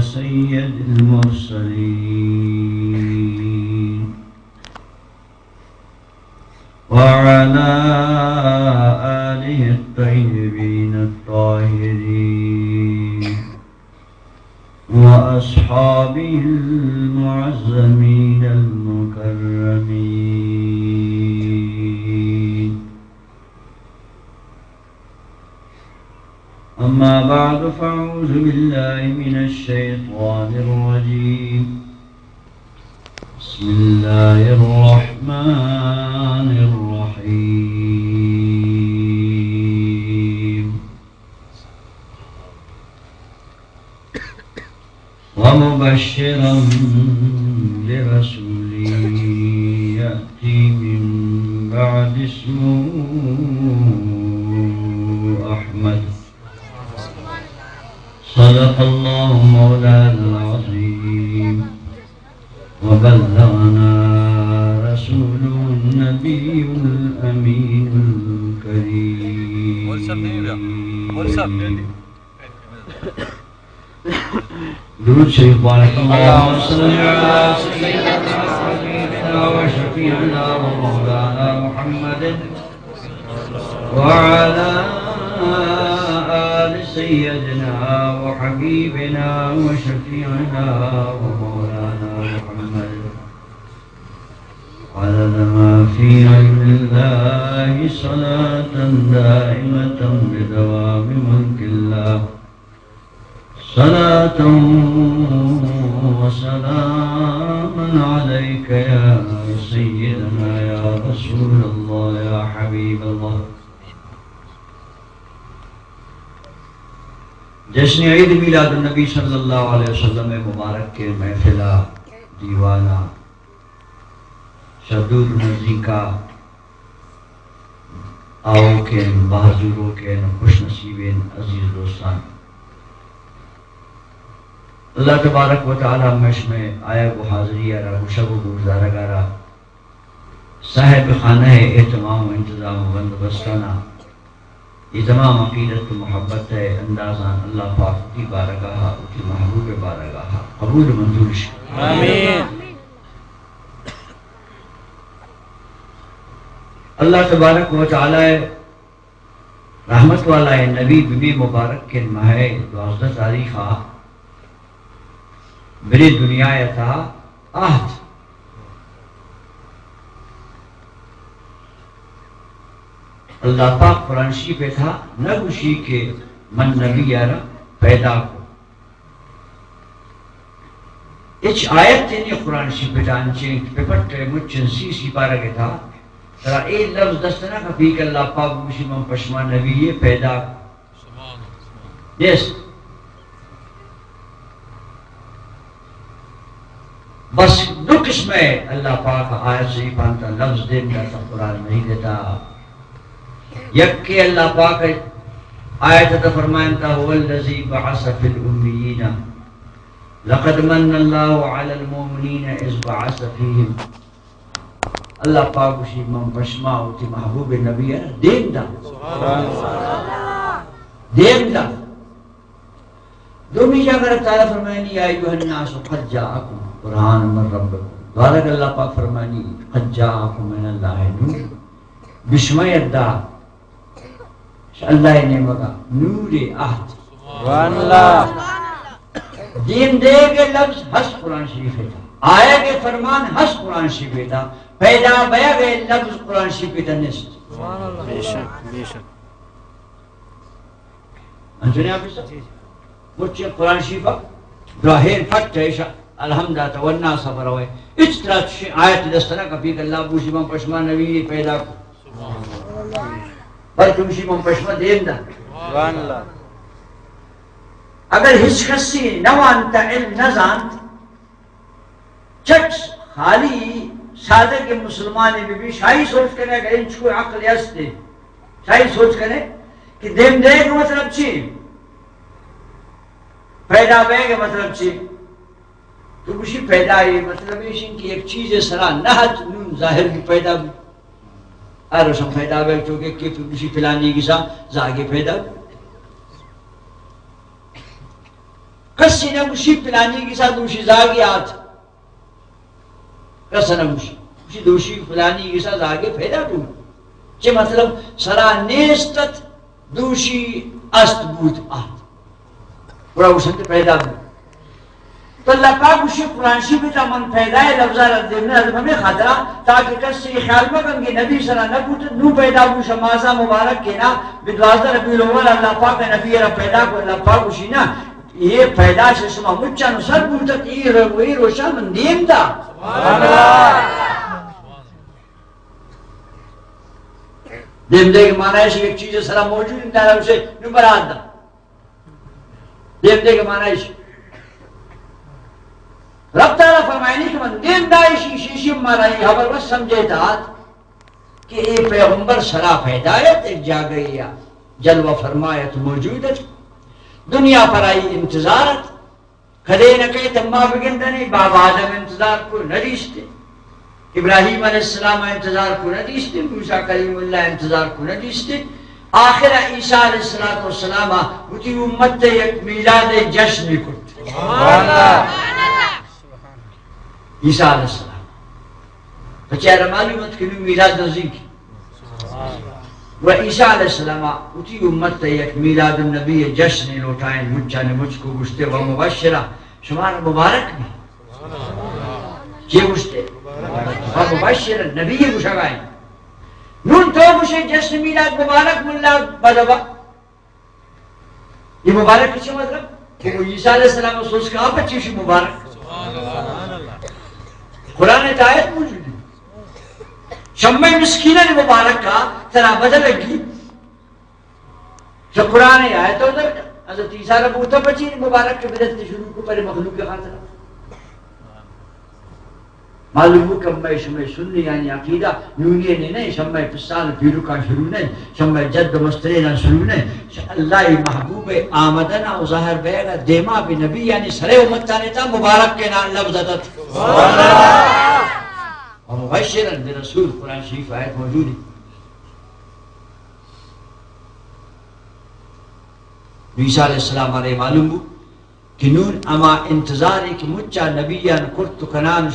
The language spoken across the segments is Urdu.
سيد المرسلين وعلى آله الطيبين الطاهرين وأصحابه المعظمين المكرمين. أما بعد فأعوذ بالله من الشيطان الرجيم. بسم الله الرحمن الرحيم. ومبشرا برسول يأتي من بعد اسمه أحمد. صدق الله مولانا العظيم وبلغنا رسوله النبي الأمين الكريم. درود شریف بارک اللهم صل على سيدنا وحبيبنا وشفيعنا ومولانا محمد وعلى آل سيدنا وحبيبنا وشفيعنا ومولانا محمد عدد ما في علم الله صلاة دائمة بدوام ملك الله صلاة وسلاما عليك يا سيدنا يا رسول الله يا حبيب الله. جشن عید میلاد النبی صلی اللہ علیہ وسلم مبارک کے محفلہ دیوانہ شدود نزی کا آؤ کے بہادروں کے خوش نصیبین عزیز دوستان، اللہ تبارک و تعالی مش میں آیا کو حاضری آرہ مشب و گزارہ گارہ صاحب خانہ اہتمام و انتظام و بندوبستانہ یہ تمام عقیدت و محبت ہے اندازان اللہ پاک کی بارگاہ کی محبوب بارگاہ قبول منظور شکر آمین. اللہ تبارک و تعالی رحمت والا نبی بی مبارک کے ماہ 12 تاریخہ میری دنیا تھا آہد اللہ پاک قرآن شریف پہ تھا نگوشی کے من نبی یارا پیدا کو اچ آیت تینی قرآن شریف پہ جانچیں پیپٹ مچن سی پارا کے تھا ترا اے لفظ دستنا کفی کہ اللہ پاک گوشی من پشما نبی یہ پیدا کو یس بس دو قسم ہے اللہ پاک آیت سے پانتا لفظ دیتا تا قرآن نہیں دیتا. یک کہ اللہ پاک آیت تا فرمائنتا هو الذی بعث فی الامیین لقد من اللہ علی المؤمنین اذ بعث فیہم. اللہ پاک اسی من پشما ہوتی محبوب نبی ہے دیم دا دیم دا دومی جاگر تعالیٰ فرمائنی یا ایوہ الناس قد جاءکم قرآن من ربکم دوارک اللہ پاک فرمانی قد جاءکم من اللہ نور بشمایت دا اللہ نے مگا نور احد سبحان اللہ. دین دے کے لفظ حس قرآن شریف تھا آیا کے فرمان حس قرآن شریف تھا پیدا بیا گئے لفظ قرآن شریف تھا نست بے شک بے شک انجھنے آپ اس مجھے قرآن شریف ظاہر فٹ ہے الحمدہ تونا صبر ہوئے اس طرح آیت دستنا کبھی کہ اللہ بوشی من پشما نبی پیدا کو پر تمشی من پشما دین دا سبحان اللہ. اگر ہچ کسی نوانتا علم نزانت چٹ خالی سادہ کے مسلمانی بھی شاہی سوچ کرنے اگر انچ کوئی عقل یس دے شاہی سوچ کرنے کہ دیم دے کا مطلب چی پیدا بے کا مطلب چی تو کچھ پیدا ہے مطلب ہے کہ ایک چیز سرا نہت نون ظاہر کی پیدا بھی ارشم پیدا بے چونکہ کہ کسی فلانی کی سا زاگے پیدا کسی نموشی فلانی کی ساتھ دوشی زاگی آت کسی نموشی دوشی فلانی کی ساتھ زاگی پیدا دو چه مطلب سرا نیستت دوشی است بود آت پورا اسند پیدا بود تو اللہ پاک اسی قرآنشی بیتا من پیدای لفظہ رد دیمنے حضرت ہمیں خطرہ تاکہ کسی خیال مکن کہ نبی صلی اللہ علیہ وسلم نو پیدا بوشا مازا مبارک کے نا بدوازدہ ربی الاول اللہ پاک نبی رب پیدا کو اللہ پاک اسی نا یہ پیدا سے سما مچا نصر بودت ای روشا من دیم دا دیم دے کے معنی ہے ایک چیز سرا موجود انتہا اسے نمبرات دا دیم دے کے معنی ہے رب تعالیٰ فرمائنی کہ من دین دائشی شیشی مارائی حبر بس سمجھے تھات کہ اے پیغمبر سرا پیدایت ایک جا گئی یا جلوہ فرمایت موجودت دنیا پر آئی انتظارت کھدے نہ کہے تمہا بگندنی بابا آدم انتظار کو ندیشتے ابراہیم علیہ السلام انتظار کو ندیشتے موسیٰ کلیم اللہ انتظار کو ندیشتے آخر عیسیٰ علیہ السلام ہوتی امت ایک میلاد جشن کرتے عیسیٰ علیہ السلام بچہ معلومت کہ میلاد نزدیک و عیسیٰ علیہ السلام اتی امت یک میلاد النبی جشن لوٹائیں مجھا نے مجھ کو گشتے و مبشرہ شمار مبارک بھی یہ گشتے و مبشرہ نبی گشگائیں نون تو گشے جشن میلاد مبارک ملا بدبا یہ مبارک کچھ مطلب کہ وہ عیسیٰ علیہ السلام سوچ کہاں پر چیشی مبارک قرآن آیت موجود ہے شمع مسکینہ نے مبارک کا ترا بدل لگی جو قرآن آیت ادھر حضرت عیسیٰ رب ہوتا بچی مبارک کے بدلتے شروع کو پہلے مخلوق کے خاطر معلوم ہو کہ شمع سنی یعنی عقیدہ نونیے نے نہیں شمع پسال پیرو کا شروع نہیں شمع جد مسترینا شروع نہیں اللہ محبوب آمدنا و ظاہر بیگا دیما بھی نبی یعنی سرے امتانے تا مبارک کے نام لفظ عدد و مبشرن برسول قرآن شریف آیت موجود ہے عیسیٰ علیہ السلام علیہ معلوم ہو کہ نون اما انتظاری کہ مچا نبیان کرتو کنان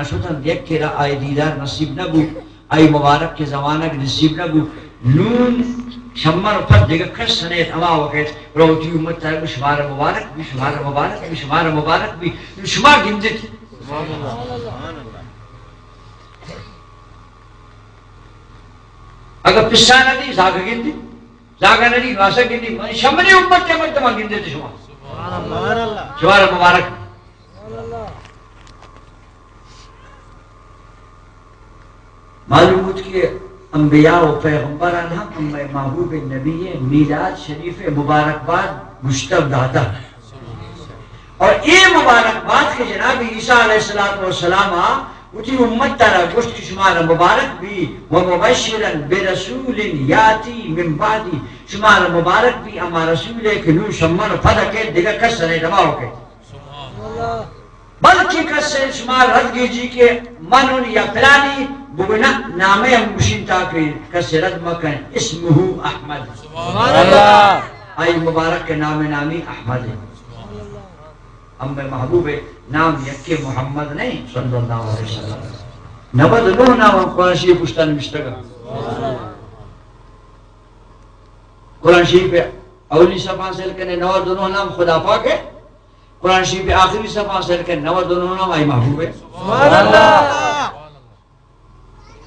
شتن یک را آئی دیدار نصیب نبو آئی مبارک کے زمانہ کے نصیب نبو نون شمر پت دیگا کس سنیت اما وقت روتی امت تاریخ شمار مبارک بھی شمار مبارک بھی شمار مبارک بھی شمار گندت اگر پسانہ دی زاگا گندی زاگا ندی واسا گندی شمری امت کے مجتمع گندت شمار شمار مبارک معلوم ہوت کہ انبیاء و پیغمبران ہم محبوب نبی میلاد شریف مبارکباد گشتب داتا اور یہ مبارکباد کے جناب عیسیٰ علیہ السلام اتی امت ترہ گشت کی شمار مبارک بھی ومبشرن برسول یاتی من بعدی شمار مبارک بھی اما رسول ہے کہ نو شمر پدکے دیگا کسنے دماؤ کے بلکہ کسنے شمار رد گیجی کے منون یا پلانی بگنا نامے مشین تاکہ کسنے رد مکن اسمہو احمد آئی مبارک کے نامی احمد ہے ہم میں محبوب نام یکی محمد نہیں صلی اللہ علیہ وسلم نبد نوح نام قرآن شریف پشتان مشتگا قرآن شریف پہ اولی صفحہ سے لکھنے نوہ دونوں نام خدا پاک ہے قرآن شریف پہ آخری صفحہ سے لکھنے نوہ دونوں نام آئی محبوب ہے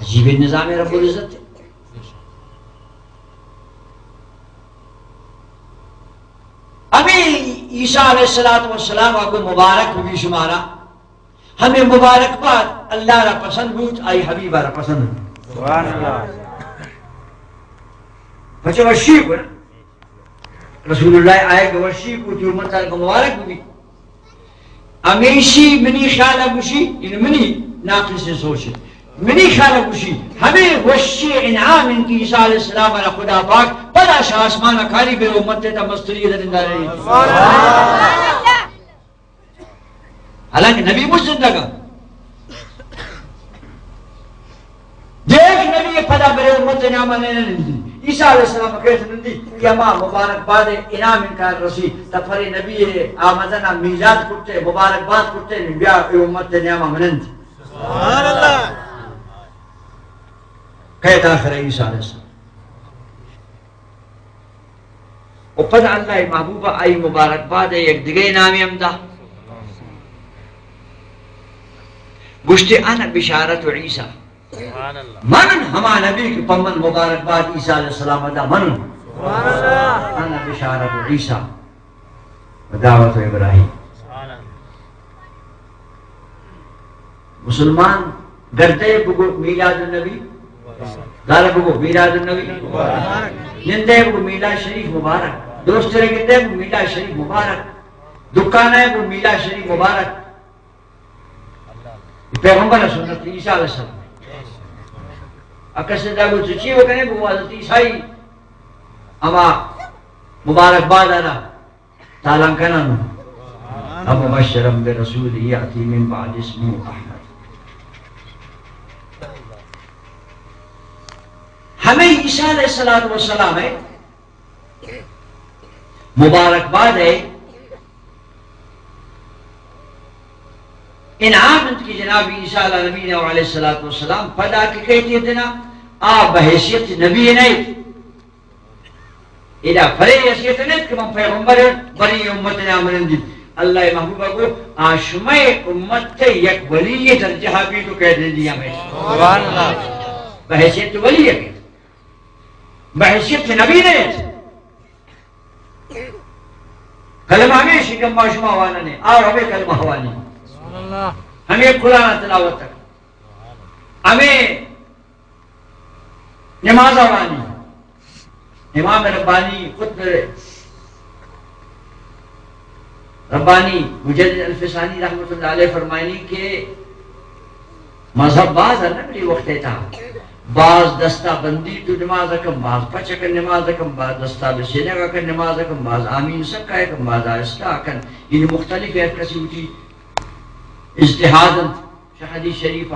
عجیب نظام رب العزت ہے ابھی عیسیٰ علیہ السلام کو مبارک بھی شمارا ہمیں مبارک بات اللہ را پسند بود آئی حبیبہ را پسند بود سبحان اللہ بچے وشی کو رسول اللہ آئے کہ وشی کو جو امت کو مبارک بھی امیشی منی خیالہ گوشی یعنی منی ناقص سے سوچے منی خیالہ گوشی ہمیں وشی انعام ان کی عیسیٰ علیہ السلام علیہ خدا پاک بڑا شاہ آسمانہ کھاری بے امت تا مستری درندہ رہی حالانکہ نبی مجھ زندگا دیکھ نبی پدا برے امت نعمہ لینے لندی عیسیٰ علیہ السلام کہتے نندی کہ اما مبارک باد انعام انکار رسی تفر نبی آمدنا میلاد کرتے مبارک باد کرتے بیا امت نیامہ منند سبحان اللہ کہتا آخر عیسیٰ علیہ السلام و پد اللہ محبوبہ آئی مبارک باد ایک دیگے نامی امدہ گشتے انا بشارت عیسیٰ منن ہما نبی کی پمن مبارک باد عیسیٰ علیہ السلام دا منن انا بشارت عیسیٰ و دعوت ابراہیم مسلمان گردے بگو میلاد النبی دارا بگو میلاد النبی نندے بگو میلاد شریف مبارک دوست رگندے بگو میلاد شریف مبارک دکانے بگو میلاد شریف مبارک پیغمبر سنت عیسیٰ علیہ السلام اکر سے دا گو چچی ہو کنے بگو حضرت عیسائی اما مبارک باد آنا تالان کنن اب مبشرم برسول یعطی من بعد اسمو احمد ہمیں عیسیٰ علیہ السلام ہے مبارک باد ہے انعام انت کی جناب عیسیٰ علیہ نبی علیہ السلام پدا کی کہتی ہے دینا آپ بحیثیت نبی نہیں ایدہ فرے حیثیت نہیں کہ من پیغمبر بری امت نامرن دید اللہ محبوبہ کو آشمع امت تے یک ولی درجہ بھی تو کہہ دیں دیا میں سبحان اللہ بحیثیت ولی ہے بحیثیت نبی نہیں کلمہ ہمیں شکم معشمہ ہوانا نے اور ہمیں کلمہ ہوانی ہمیں قرآن تلاوت تک ہمیں نماز ہوانی امام ربانی خود ربانی مجدد الفسانی رحمت اللہ علیہ فرمائنی کہ مذہب باز ہے نا بلی وقت تھا باز دستہ بندی تو نماز اکم باز پچ اکن نماز اکم باز دستہ بسینے اکن نماز اکم باز آمین سکا اکم باز آئستہ اکن ان مختلف ہے کسی ہوتی اجتہاداً حدیث شریفہ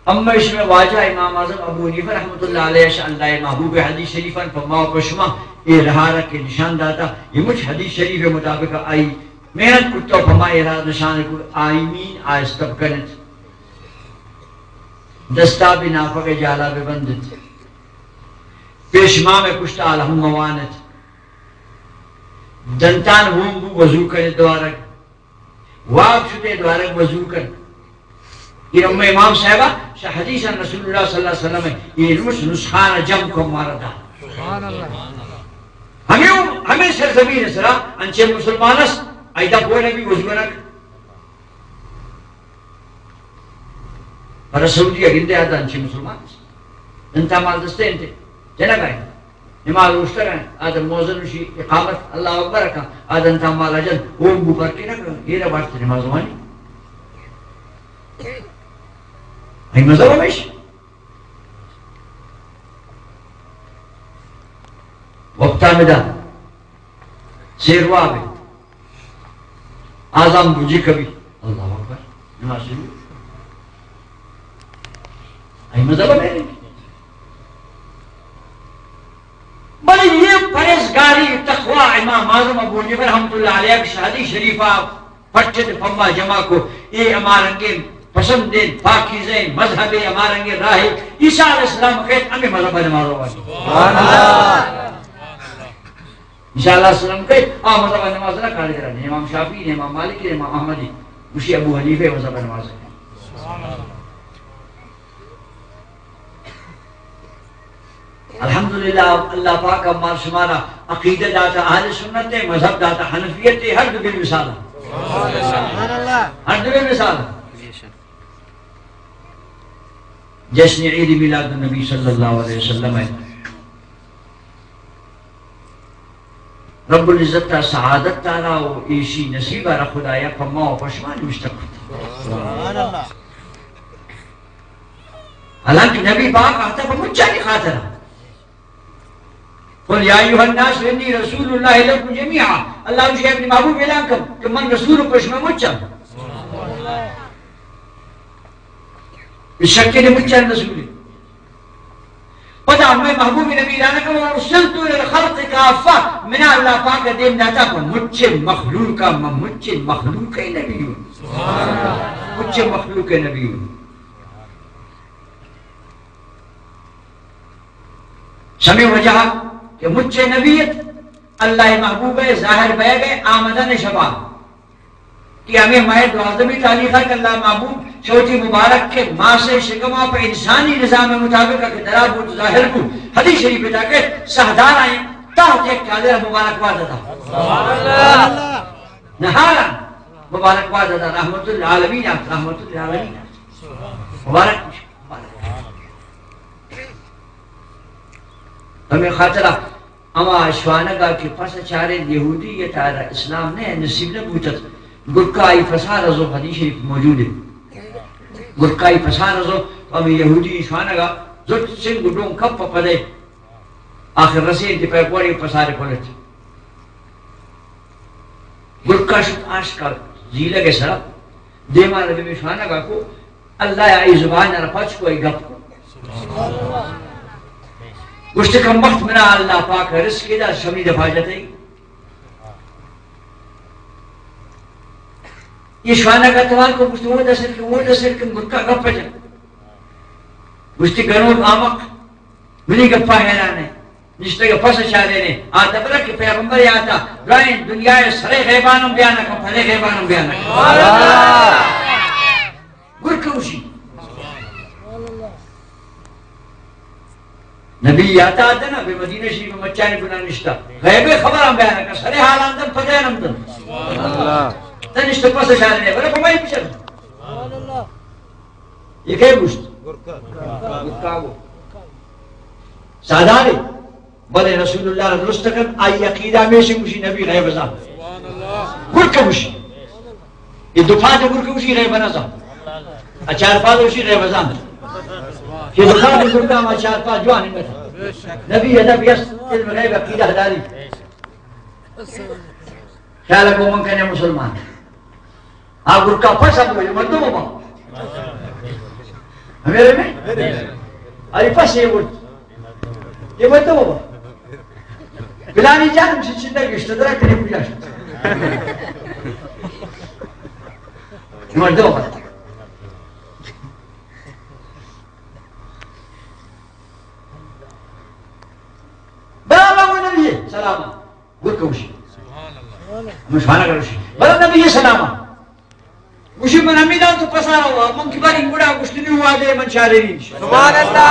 اما اس میں واجہ امام اعظم ابو حنیفہ رحمت اللہ علیہ شاء اللہ محبوب حدیث شریفہ فما و پشما یہ رہا رکھ کے نشان داتا یہ مجھ حدیث شریف مطابق آئی محنت کتا فما یہ رہا نشان کو آئیمین آئستب کنت دستا بھی نافق جالا بھی بندت پیشما میں کشتا الہم موانت دنتان ہوم بو وضو کرنے دوارک واق شدے دوارک وضو کر یہ امام صاحبہ شاہ حدیث رسول اللہ صلی اللہ علیہ وسلم ہے یہ نسخان جم کو ماردا ہمیں سرزمین اسرا انچے مسلمانس ایدہ کوئی نبی وضو رکھ پر سعودی اگندے آدھا انچے مسلمانس انتا مال دستے انتے جنہ گئے نماز روشتہ گئے آدھا موزن وشی اقامت اللہ اکبر رکھا آدھا انتا مال اجل اوم بو پر کے رکھا یہ رہا بارت نماز ہوانی ہے مذہب ہمیش وقتا مدہ سیروا بھی آزام بجی کبھی اللہ اکبر نماز شروع ہے مذہب ہمیش بلی یہ پریزگاری تقوی امام اعظم ابو حنیفہ رحمت اللہ علیہ کی شہادی شریفہ پٹھت فما جمع کو یہ امارنگے پسندین پاکیزین مذہب امارنگے راہ عیسیٰ علیہ السلام کہت ہمیں مذہب نماز ہوانی عیسیٰ علیہ السلام کہت مذہب نماز نہ کھانے کرانے امام شافعی امام مالکی امام احمدی مشی ابو حنیفہ مذہب نماز ہے الحمدللہ اللہ پاک امار شمارا عقیدہ داتا اہل سنت ہے مذہب داتا حنفیت ہے ہر دبیر مثال ہر دبیر مثال جشن عید میلاد النبی صلی اللہ علیہ وسلم ہے رب العزت تا سعادت تارا و ایشی نصیبہ را خدایا پما و پشمان مشتقت حالانکہ نبی پاک آتا پر مجھا نہیں خاطر قل یا ایوہ الناس انی رسول اللہ لکم جمیعا اللہ مجھے اپنی محبوب اعلان کر کہ من رسول پشمہ مجھا اس شکل مجھا رسول پتا میں محبوب نبی رانا کہ ارسلت للخلق کافہ من اللہ پاک دیم داتا کو مجھے مخلوقہ نبی ہوں، مجھے مخلوق نبی ہوں. سمی وجہ کہ مجھے نبیت اللہ محبوب ظاہر بہ گئے آمدن شباب کہ ہمیں ماہ دوازدمی تاریخ ہے کہ اللہ محبوب چوتھی مبارک کے ماں سے شکمہ پر انسانی نظام مطابق کہ درا بود ظاہر کو حدیث شریف بتا کہ سہدار آئیں تحت ایک قادر مبارک باد تھا نہارا مبارک باد تھا رحمت العالمین رحمت العالمین مبارک ہمیں خاطرہ اما شوانگا کی پس چارے یہودی یہ تارہ اسلام نے نصیب نے بوچت گرکائی فسار ازو حدیث شریف موجود ہے گرکائی فسار ازو ہمیں یہودی شوانگا زرد سنگ گڈوں کپ پدے آخر رسید دی پیکواری فسار کھولت گرکا شد آشکار زیلہ کے سرپ دیمان نبی شوانگا کو اللہ آئی زبان رفاچ کو ای گپ کو گوشت کم وقت منا اللہ پاک رزق دا شمید حاجت ہے یہ شوانہ کا توال کو گوشت وہ دسر کم گرکا گپا جا گوشت گنود آمق منی گپا حیرانے نشتے گا پس چارے نے آتا برک پیغمبر آتا برائن دنیا سرے غیبانم بیانا کم پھلے غیبانم بیانا کم گرکا اوشی نبی آتا آتا نا بے مدینہ شریف میں مچانے گناہ نشتا غیب خبر ہم بیانا کر سرے حالان دن پتہ نم دن تا نشتا پس اشارے نے بلے کمائی پیچھا یہ کہے گوشت گرکا وہ ساداری بلے رسول اللہ درست کر آئی عقیدہ میں سے گوشی نبی غیب ازام گرکا گوشی یہ دفعہ گرکا گوشی غیب ازام اچار پادہ گوشی غیب ازام کہ دکھا بھی گرکا ہم چار پاس جوان ان میں تھا نبی ادب یس علم غیب عقیدہ داری خیال ہے کو من کہنے مسلمان آپ گرکا پس اب ہوئی مردوں ماں ہمیرے میں اری پس یہ ورد یہ مردوں ماں بلانی جانم سے چندہ گشت درہ کنی پویا شد مردوں ماں بلا نبی سلام گرکا وشی مشوانا کر وشی بلا نبی سلام وشی من امیدان تو پسارا ہوا من کی باری گوڑا گشتنی ہوا دے من چارے ریش سبحان اللہ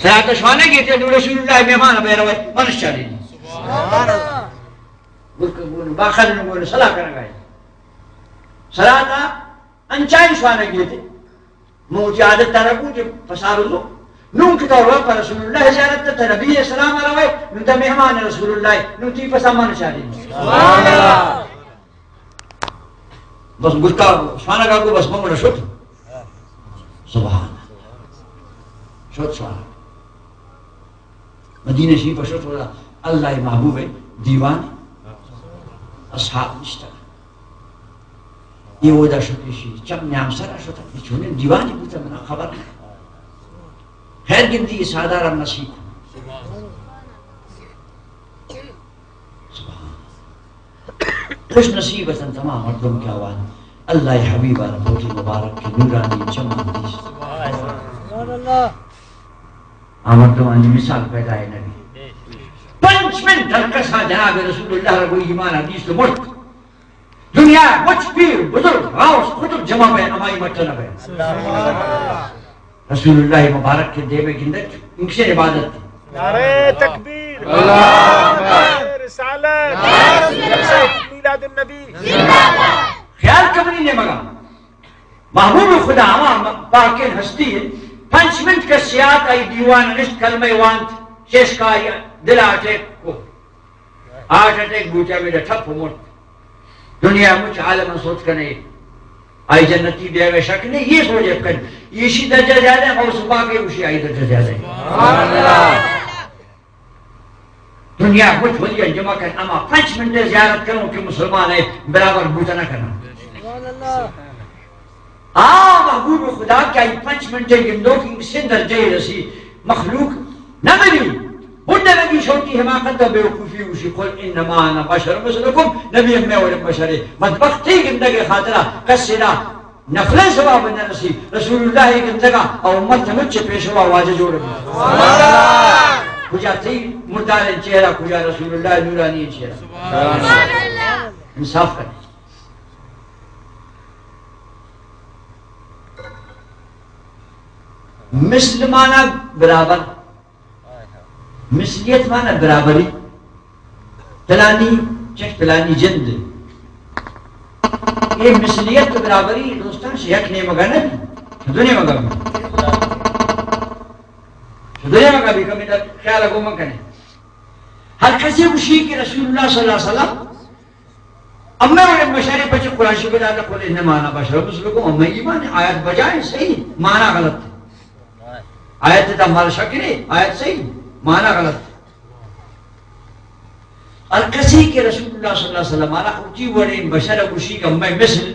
سیاحت شوانا گئے تھے رسول اللہ مہمان بیروی منش چارے ریش سبحان اللہ گرکا گوڑا باخر نگوڑا صلاح کرنا گئے صلاح تا انچائن شوانا گئے تھے موچی عادت ترکو جو پسارو دو نون کی طور پر رسول اللہ زیارت تا نبی اسلام علیہ نون تا مہمان رسول اللہ نون تی پس امان چاہی سبحان اللہ بس گرکا شوانا کا کو بس منگوڑا شد سبحان اللہ شد شوانا مدینہ شریف شد شوانا اللہ محبوب دیوان اصحاب نشتا یہ ودا شکشی چم نیام سرا شد یہ چونیں دیوانی بوتا منا خبر نہیں خیر گندی یہ سادارہ نصیب خوش نصیبتاً تمام مردم کے آوان اللہ حبیبہ ربوتی مبارک کی نورانی چمان دیس مردمانی مثال پیدا ہے نبی 5 منٹ درکسا جناب رسول اللہ رب ایمان حدیث تو مرد دنیا مچ پیر بزرگ غاوش خطب جمع بین امائی مٹنہ بین رسول اللہ مبارک کے دیوے گندت ان سے عبادت تھی نعرہ تکبیر اللہ رسالت میلاد النبی خیال کبھی نے مگا محبوب خدا ہما پاکن ہستی ہے 5 منٹ کا سیاحت آئی دیوان نشت کلمہ وانت شیش کا آئی دل اٹیک کو آٹھ اٹیک بوچا میرا ٹھپ مرد دنیا مجھ عالم سوچ کرنے آئی جنتی بے گئے شک نہیں یہ سوچے کر یہ شی درجہ زیادہ ہے اور صبح کے اسی آئی درجہ زیادہ ہے دنیا کچھ ہو لیا جمع کر اما 5 منٹ زیارت کروں کہ مسلمان ہے برابر بوتا نہ کرنا محبوب خدا کیا 5 منٹے گندوں کی سے درجے رسی مخلوق نہ ملی بڑھنے لگی چھوٹی حماقت و بیوقوفی اوشی قل انما انا بشر مثلکم نبی میں اور بشر بدبختی گندگی خاطرہ کسرہ نفلیں ثواب نہ رسی رسول اللہ گندگا اور امت مجھے پیشوا واجہ جوڑ کجا تھی مردار چہرہ کجا رسول اللہ نورانی چہرہ انصاف کریں مثل مانا برابر مثلیت مانا برابری فلانی چک فلانی جند یہ مثلیت تو برابری دوستان سے یک نہیں مگا نہیں دنیا مگا بھی دنیا مگا بھی کمی در خیال اگو مکنے ہر کسی خوشی کہ رسول اللہ صلی اللہ علیہ وسلم اما اور مشاری پچھے قرآن شکر اللہ قول انما انا بشر مثلکم اما ایمان آیت بجائے صحیح معنی غلط ہے آیت تا ہمارا شک نہیں آیت صحیح معنی غلط اور کسی کے رسول اللہ صلی اللہ علیہ وسلم مانا اچھی وڑے بشر خوشی کا اما مثل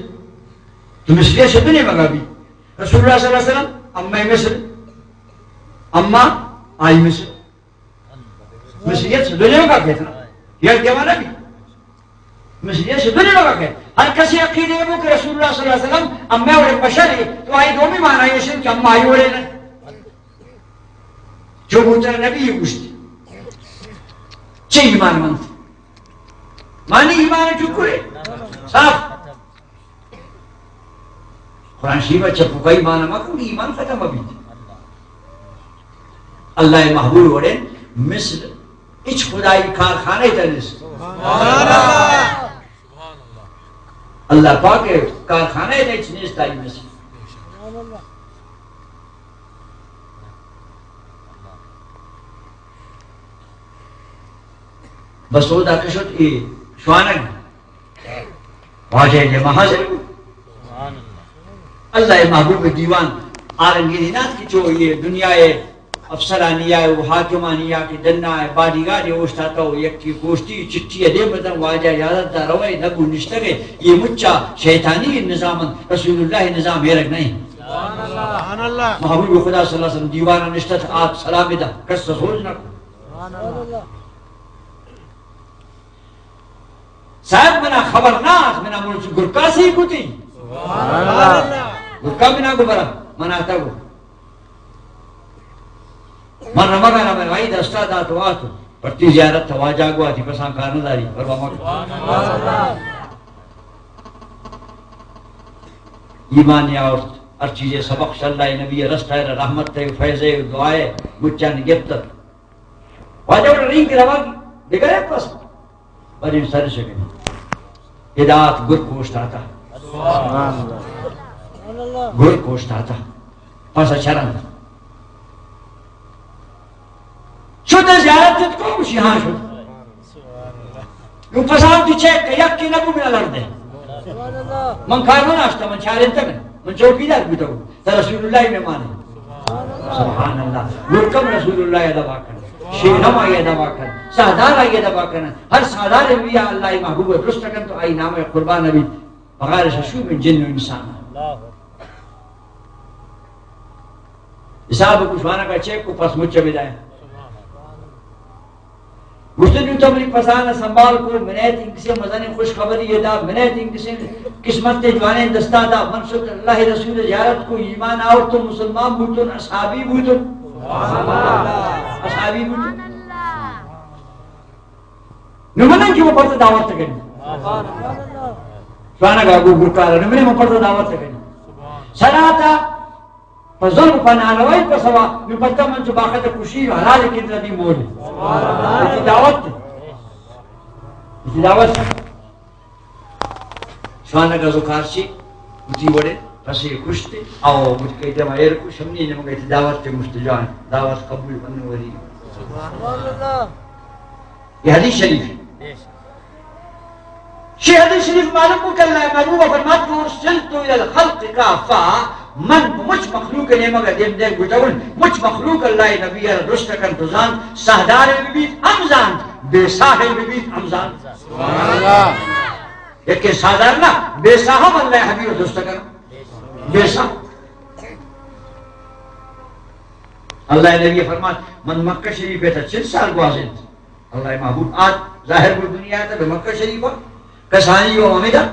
تو مثلیت سے نہیں مگا بھی رسول اللہ صلی اللہ علیہ وسلم اما مثل اما آئی مثل مثلیت سے دنیا کا کہتا یہ کیا مانا بھی مثلیت سے دنیا کا کہتا ہر کسی عقیدے وہ کہ رسول اللہ صلی اللہ علیہ وسلم اما وڑے بشر ہے تو آئی دو بھی مانا یہ شن کہ اما آئی وڑے نہیں جو بہتر نبی یہ گوشتی چھ ایمان مند مانی ایمان چکوئے صاف قرآن شریف چپو کا ایمان مکن ایمان ختم ابھی اللہ محبوب وڑے مثل اچ خدای کارخانے تنس اللہ پاک کارخانے تنس نیستائی مثل بس وہ داکہ شد یہ شوانک واجہ محاضر اللہ محبوب دیوان آرنگیرینات کی جو یہ دنیا افسرانیہ و حاکمانیہ کی دنہ بادیگار اوشتاتا ہو یک کی گوشتی چٹی دے بدن واجہ یادت دا روئے نبو نشتگے یہ مچہ شیطانی نظام رسول اللہ نظام ہیرک نہیں محبوب خدا صلی اللہ علیہ وسلم دیوان نشتت آت سلام دا کس سوچ نہ صاحب منا خبرناک منا ملچ گرکا سی کتی گرکا منا کو برا منا تا گو من رمگا نا من غائی دستا دا تو آتو پرتی زیارت تا واجہ گو آتی پسان کارنداری پروا مکر ایمان یا اور ہر چیزیں سبق شلہ نبی رست ہے رحمت ہے فیض ہے دعائے مجھا نگبت واجہ بڑا رینگ کی روا کی دیکھا ہے پس بڑی سر شکے ہدایت گر کوشت آتا گر کوشت آتا پس اچھران شد زیارت جد کو کچھ یہاں شد یوں پسان تو چیک کہ یک کی نبو میں لڑ دے من کارون آشتا من چارین تک من چوکی دار بیتا ہوں تا رسول اللہ میں مانے سبحان اللہ مرکم رسول اللہ دبا کر شیرم آئیے دبا کر سادار آئیے دبا کر ہر سادار انبیاء اللہ محبوب درست کن تو آئی نام قربان نبی بغیر ششو من جن و انسان حساب کشوانا کا چیک کو پس مجھے بدائے گوشتے جو تمری پسانا سنبھال کو منیت ان کسی مزانی خوش خبری یہ دا منیت ان کسی قسمت جوانے دستا دا منصد اللہ رسول زیارت کو ایمان آور تو مسلمان بوتن اصحابی بوتن اصحابی بوتن نمانن کی وہ پڑتا دعوت تکن سوانا گا گو گرکارا نمانے وہ پڑتا دعوت تکن سراتا فظلم فنالوائی پر سوا میں پتہ من جو باقت کشی حلال کتنا دی مولی اسی دعوت اسی دعوت شوانا کا زکارچی اسی وڑے پسی کشتے آو مجھ کہتے ہیں ایر کش ہم نہیں نمگا اسی دعوت تے مستجان دعوت قبول بننے والی یہ حدیث شریف ہے شیح حدیث شریف معلوم کو کہ اللہ محبوبہ فرمات کو ارسلتو الى الخلق کافا من مجھ مخلوق نے مگر دیم دے گجاون مجھ مخلوق اللہ نبی درست کن تزان سہدار ببیت امزان بے ساحل ببیت امزان سبحان اللہ ایک سہدار نا بے ساحب اللہ حبیب درست کن جیسا اللہ نبی فرمان من مکہ شریف ہے 40 سال گوازن اللہ محبوب آج ظاہر بول دنیا ہے تو مکہ شریف کسانی و امیدہ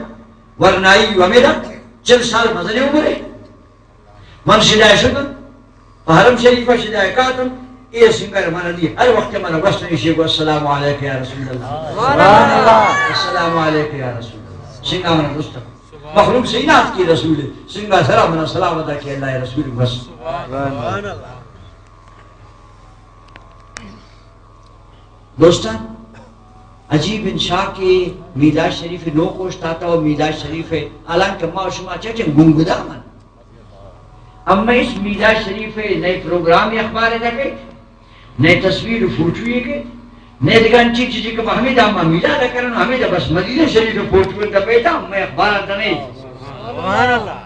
ورنائی و امیدہ 40 سال مزنی عمر ہے من شدائے شدن حرم شریفہ شدائے کاتن یہ سنگر مانا دی ہر وقت مانا وستنی شیخ السلام علیکہ یا رسول اللہ السلام علیکہ یا رسول اللہ سنگا مانا دوستا مخلوق سے انات کی رسول ہے سنگا سلام مانا سلام ادا کی اللہ رسول بس دوستان عجیب انشاء کے میلاد شریف نو کوشت آتا ہو میلاد شریف ہے حالانکہ ماں شما چاچے گنگدا من اما اس میلاد شریف ہے نئے پروگرام اخبار ہے جاکے نئے تصویر فوٹوئی کے نئے دکان چیک چیزی کہ ہمیں دا اما میلاد کرنا ہمیں دا بس مدینہ شریف فوٹوئی دا بیتا میں اخبار آتا نہیں سبحان اللہ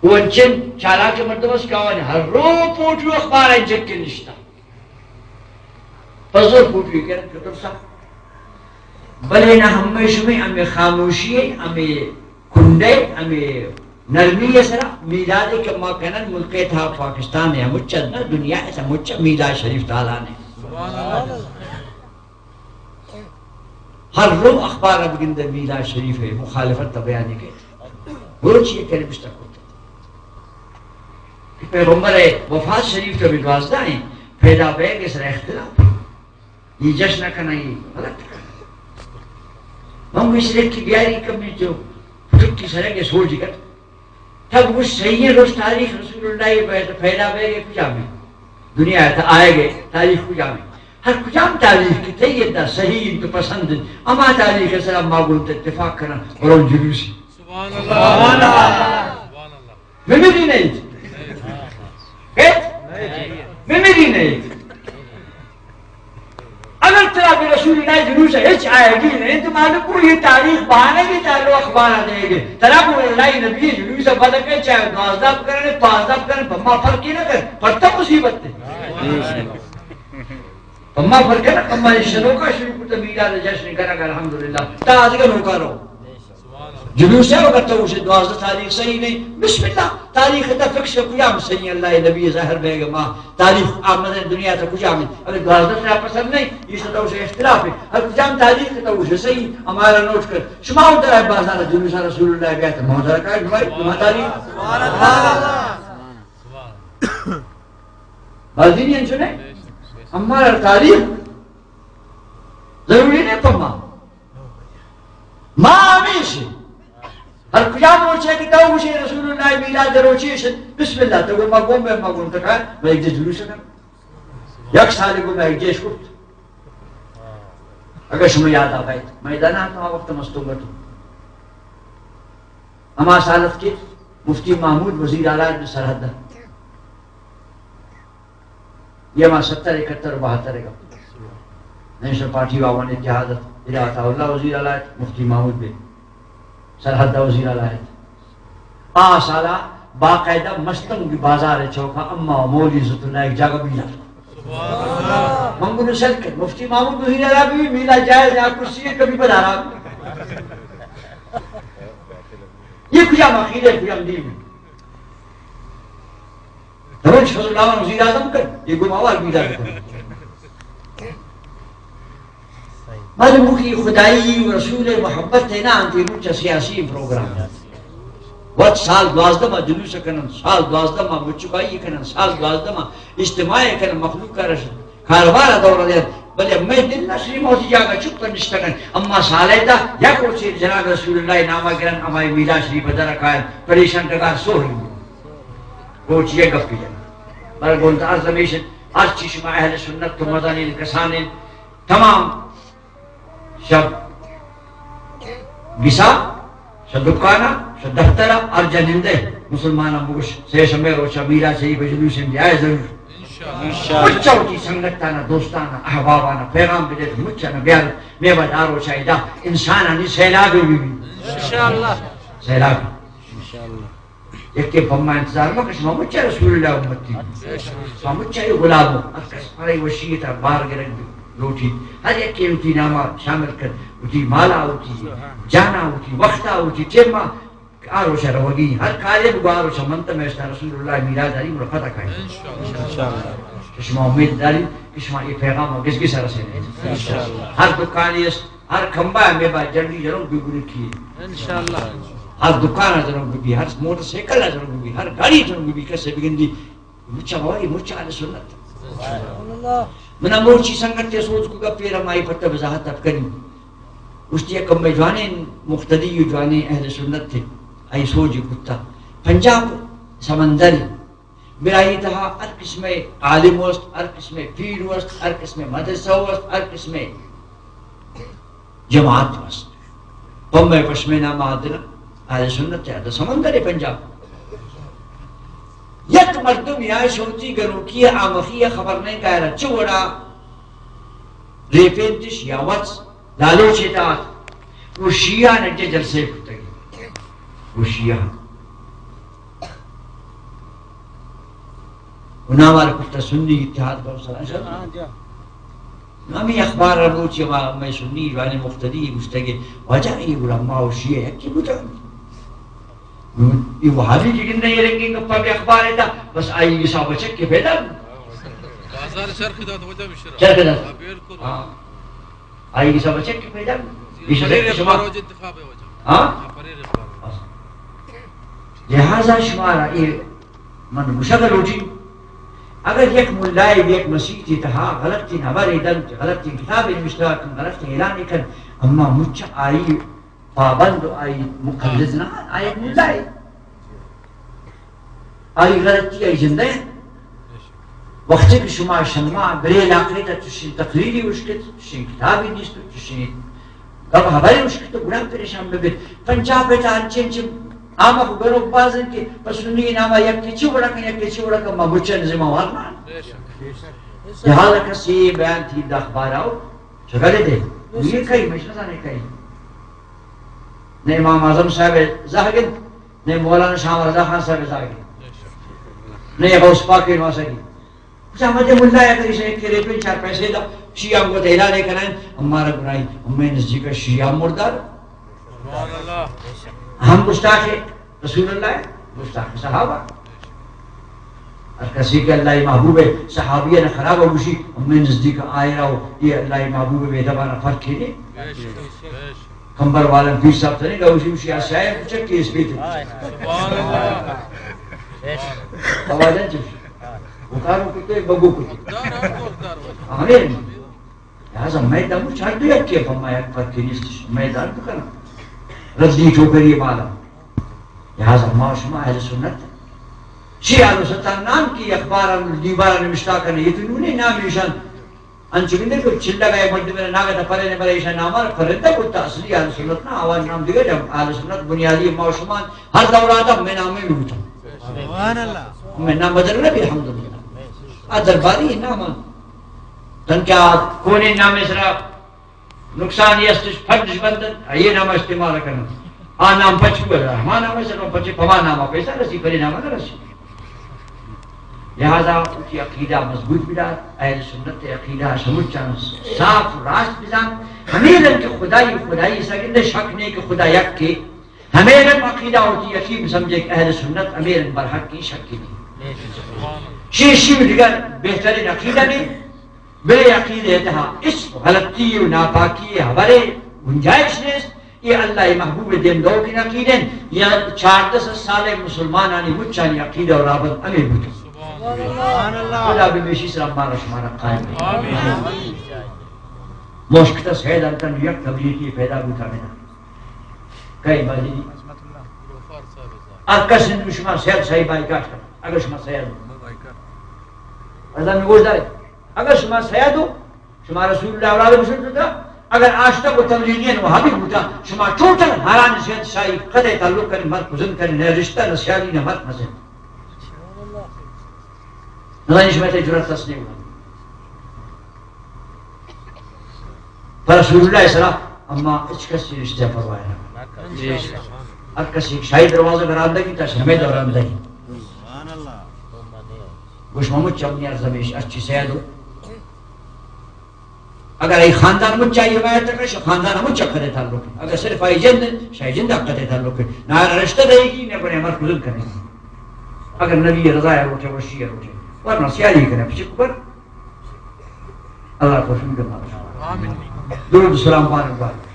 وہ انچن چالا کے مردمس کہاں ہر رو فوٹو اخبار ہے جگ کے نشتہ فضل فوٹوئی کے رکھ کتر سا بلے نہ ہمیں شمیں ہمیں خاموشی ہے ہمیں کھنڈے ہمیں نرمی سرا میلاد کے ماکنن ملکے تھا پاکستان ہے مچہ نہ دنیا ایسا مچہ میلاد شریف تعالیٰ نے ہر رو اخبار اب گندہ میلاد شریف ہے مخالفت بیانی کے وہ چیئے کہنے مشتق ہوتا پیغمبر وفات شریف کے بدوازدہ ہیں پیدا بیگ اس رہ اختلاف یہ جشن کرنا یہ غلط کرنا ہم اس لیے کی بیاری کمی جو ٹھکی سرے کے سوچ کر تب وہ صحیح ہے روز تاریخ رسول اللہ پھیلا بے گئے کجا میں دنیا آئے گئے تاریخ کجا میں ہر کجام تاریخ کی تیید دا صحیح انتو پسند اما تاریخ سلام معبول اتفاق کرنا اور ان جلوسی سبحان اللہ میمری نہیں تھی میمری نہیں تھی اگر طرح رسول اللہ جلوس ہچ آئے گی نہیں تو معلوم کو یہ تاریخ بہانے گی چاہے اخبار دے گے طرح کو اللہ نبی جلوس بدل کے چاہے 12 کرنے 15 کرنے بما فرق ہی نہ کر پڑتا مصیبت ہے بما فرق ہے نا بما شروع کا شروع کو میلاد جشن کرا الحمدللہ تا آج کا روکا رہو جلوس ہے وقت تو اسے 12 تاریخ صحیح نہیں بسم اللہ تاریخ تا فکس کا قیام صحیح اللہ نبی ظاہر بے گا ماں تاریخ آمدن دنیا تا قیام اگر 12 ترہ پسند نہیں یہ ستا اسے اختلاف ہے اگر قیام تاریخ تا اسے صحیح ہمارا نوٹ کر شما ہوتا ہے بازار جلوس رسول اللہ بیعت محضر کا ہے جمع تاریخ سبحان اللہ بازدینی انچنے ہمارا تاریخ ضروری نہیں پما ماں ہمیشہ ہر قیام روچے کی تو مجھے رسول اللہ میلاد روچے بسم اللہ تو وہ مقوم بے مقوم تکا میں ایک جلوس کرم یک سالی کو میں ایک جیش کفت اگر شما یاد آبائی میدان آتا ہوں وقت مستوبہ تو اما سالت کے مفتی محمود وزیر اعلیٰ نے سرحد یہ ماں 70 71 72 کا نیشنل پارٹی واوان اتحادت ادارت اللہ وزیر اعلیٰ مفتی محمود بے سرحد وزیر اعلیٰ سالہ باقاعدہ مستنگ بازار چوکا اما مولی عزت اللہ ایک جگہ بھی جاتا منگو نسل کر مفتی محمود وزیر اعلیٰ بھی میلا جائز ہے آپ کرسی ہے کبھی بدا رہا یہ کچھ ہم عقید ہے کچھ ہم دین دروج فضل اللہ وزیر اعظم کر یہ گماوار میلا کر معلوم کی خدایی و رسول محبت ہے نا انتی مجھا سیاسی پروگرام وقت سال 12 ماہ جلوس کنن سال 12 ماہ مچکائی کنن سال 12 ماہ اجتماعی کنن مخلوق کا رشد کاروارہ دورہ دیا بلے میں دل نشری موتی جاگا چکتا نشتگن اما سالے دا یا کوچی جناب رسول اللہ نامہ گرن امائی میلا شریف در رکھائن پریشن تکار سوہی کوچی یہ گفت جن برای گونتا عظمیشن ہر چیز ما اہل سنت تو مدنین کسانین تمام شب گسا شب دکانا شب دفترہ اور جنندے مسلمانہ مگش سے شمیر و شبیرہ سے ہی بجلوس اندی آئے ضرور مچہ ہوتی سنگتانا دوستانا احبابانا پیغام بدیت مچہ نبیار میوہ دارو چاہیدہ انسانانی سیلابی بھی انشاءاللہ سیلابی ایک کے پمہ انتظار مکش مچہ رسول اللہ امتی مچہ یہ غلابوں اکس پرائی وشیتا بار گرک بھی روٹی ہر ایک کے ہوتی نامہ شامل کر ہوتی مالا ہوتی جانا ہوتی وقتا ہوتی چیمہ آروش روگی ہر کالے بگاروش منت میں رسول اللہ میلاد علی مرفتہ کھائیں انشاءاللہ کشما امید داری کشما یہ پیغام ہو کس کی سر سے ہر دکانی اس ہر کھمبا ہے میں بات جلدی ضرور بھی گلی کی انشاءاللہ ہر دکان ضرور بھی ہر موٹر سائیکل ضرور بھی ہر گاڑی ضرور بھی کیسے بگندی مچا بھائی مچا علی سنت منا موچی سنگت کے سوچ کو گپی رمائی پتہ وضاحت اب کریں اس لیے کم میں جوانے مقتدی جوانے اہل سنت تھے آئی سوچی کتا پنجاب سمندر برائی تہا ہر قسم عالم وست ہر قسم پیر وست ہر قسم مدرسہ وست ہر قسم جماعت وست پم میں پشمینہ مادنا اہل سنت ہے تو سمندر ہے پنجاب یک مردم یا شوتی گروکی آمخی خبر نہیں کہہ رہا چوڑا ریپینتش یا وطس لالو چیتات وہ شیعہ نجے جلسے کھتا گی وہ شیعہ انہا ہمارے کفتا سنی اتحاد کا حوصلہ ہمیں اخبار ربوچی میں سنی جوانے مقتدی گشتے گے وجہ یہ علماء و شیعہ ہے کی بتا یہ وحابی جگن نہیں رنگیں گا پاک اخبار ہے تھا بس آئی یہ صاحب چک کے پیدا بازار شرخ دا تو وجہ بشرا شرخ دا آئی یہ صاحب چک کے پیدا پریر اخبار وجہ انتخاب ہے وجہ پریر اخبار لہذا شمارا یہ من مشغل ہو جی اگر یک ملائے بھی ایک مسیح تھی تہا غلط تھی نبر ایدن غلط تھی کتاب مشتاق غلط تھی اعلان کن اما مجھا آئی پابند آئی مقلد نہ آئی ایک ملائے آئی غلط تھی آئی زندہ ہے وقتی کہ شما شنما برے علاقے تا چشین تقریری اشکت چشین کتابی نیستو چشین کب حبری اشکت تو گناہ پریشان بگت پنجاب بیتا انچین چین آما کو گروہ بازن کے پسنی ناما یک کچی بڑا کن یک کچی بڑا کن ما بچے نظمہ وارمان لہذا کسی یہ بیان تھی دا اخبار آؤ چگلے دے یہ کئی مشنزہ نے کئی نے امام اعظم صاحب زاہگن نے مولانا شاہ رضا خان صاحب زاہگن نے غوث پاک انواسا کی کچھ احمد ملہ ہے کہ اسے ایک کے ریپن چار پیسے دا شیعہ کو تیلا لے کرائیں ہمارا گناہی ہمیں نزدیک شیعہ مردار ہم گستاخ رسول اللہ ہے گستاخ صحابہ اور کسی کہ اللہ محبوب صحابیہ نے خراب ہو گوشی ہمیں نزدیک آئے رہو یہ اللہ محبوب بیدبانا فرق کھیلے کمبر والا پیر صاحب تھا نہیں گا اسی آسیائے پوچھا کہ اس بیتے آوازیں چلشی بکاروں کتے بگو کتے آمیر لہذا میں دمو چھاڑ دیا کیا فما یک فرق کی نیستش میدان تو کرنا رضی ٹھوکری مالا لہذا ما شما اہل سنت شیعہ و ستان نام کی اخبارا دیبارا نمشتا کرنے یہ تو انہوں نے نام ایشان انچکندے کو چلڈا گئے مرد میرے ناگا تا پرے نے برے ایشان نامار پرندہ کتا اصلی اہل سنت نا آواز نام دیگر جب اہل سنت بنیادی ما شما ہر دور آتا میں نامیں بھی ہوتا سبحان اللہ میں نام بدل رہا بھی الحمدللہ درباری نام تن کیا کونے نام سرا نقصان یہ استش فرج بندن یہ نام استعمال کرنا نام پچھو ہے ہما نام سے پچھے پما نامہ پیسہ رسی پری نامہ نہ رسی لہذا اسی عقیدہ مضبوط بدا اہل سنت عقیدہ سمجھان صاف راست بزان ہمیرن کے خدائی سکندے شک نہیں کہ خدا یک کے ہمیرن عقیدہ ہوتی یقین سمجھے کہ اہل سنت ہمیرن برحق کی شک کی نہیں شیشی دیگر بہترین عقیدہ نہیں بے عقیدہ تہا اس غلطی و ناپاکی ہمارے گنجائش نے یہ اللہ محبوب دین دو کی عقیدہ یا 4-10 سال مسلمانانی مچانی عقیدہ اور رابط امیر بوتا خدا بھی بیشی سر امارا شمارا قائم ہے موشکتا سید انتن یک تبلیغی پیدا بوتا مینا کئی بازی دی اگر سندو شما سید صحیح بائی کاشتا اگر شما سید ازا میں گوش دارے اگر شما سید ہو شما رسول اللہ اولاد مسلم ہوتا اگر آشتا کو تبلیغین وہابی ہوتا شما ٹوٹل حران سید شاہی قدع تعلق کرنے مرد پزن کرنے رشتہ نسیالی نے مرد مزن نظرانش میں تے جرات تسنے ہوا پر رسول اللہ صلی اللہ علیہ وسلم اما اچ کسی رشتہ پروائی نہ اب کسی شاہی دروازہ براندہ کی تاش ہمیں دوراندہ ہی گوش محمد چمنی ارزمیش اچھی سید ہو اگر ای خاندان مچ چاہیے حمایت کرے خاندان مچ کرے تعلق اگر صرف ای جن شاید جن کرے تعلق نہ رشتہ رہے گی نہ بڑے ہمارا فضل کرے اگر نبی رضا ہے اٹھے وہ شیعہ اٹھے ورنہ سیاہی کرے پچھک پر اللہ کو سن کے آمین درود السلام پاک